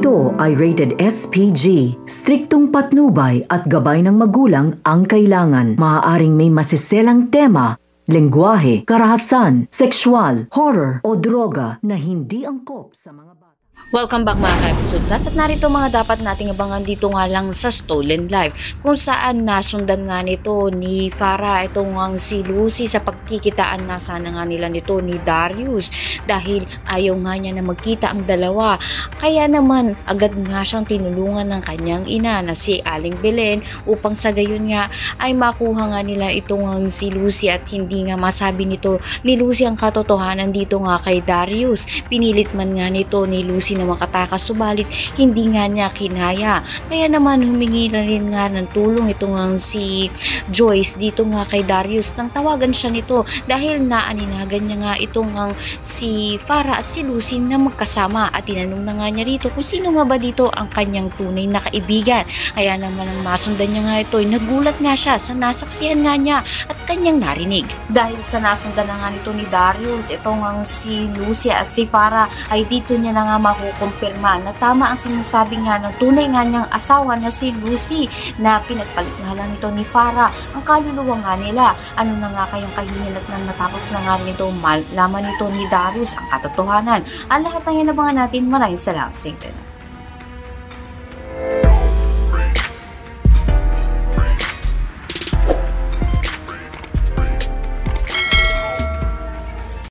Ito ay rated SPG. Striktong patnubay at gabay ng magulang ang kailangan. Maaaring may masiselang tema, lengguwahe, karahasan, sexual, horror o droga na hindi angkop sa mga bata. Welcome back mga ka-episode plus at narito mga dapat nating abangan dito nga lang sa Stolen Life kung saan nasundan nga nito ni Farah itong si Lucy sa pagkikitaan nga sana nga nila nito ni Darius dahil ayaw nga niya na magkita ang dalawa. Kaya naman agad nga siyang tinulungan ng kanyang ina na si Aling Belen upang sa gayon nga ay makuha nga nila itong si Lucy at hindi nga masabi nito ni Lucy ang katotohanan dito nga kay Darius. Pinilit man nga nito ni Lucy na makatakas subalit hindi nga niya kinaya. Kaya naman humingi na rin nga ng tulong itong si Joyce dito nga kay Darius nang tawagan siya nito dahil naaninagan niya nga itong si Farah at si Lucy na magkasama at tinanong na nga niya rito kung sino nga ba dito ang kanyang tunay na kaibigan. Kaya naman ang masundan niya nga ito ay nagulat nga siya sa nasaksihan nga niya at kanyang narinig. Dahil sa nasundan na nga nito ni Darius itong si Lucy at si Farah ay dito niya na nga makukumpirma na tama ang sinasabi nga ng tunay nga niyang asawa na si Lucy na pinagpalit nga lang nito ni Farah ang kaluluwa nga nila. Ano na nga kayang kahinat na natapos na nga nito malaman nito ni Darius ang katotohanan. Ang lahat ng yan abangan natin. Maraming salamat sa inyo.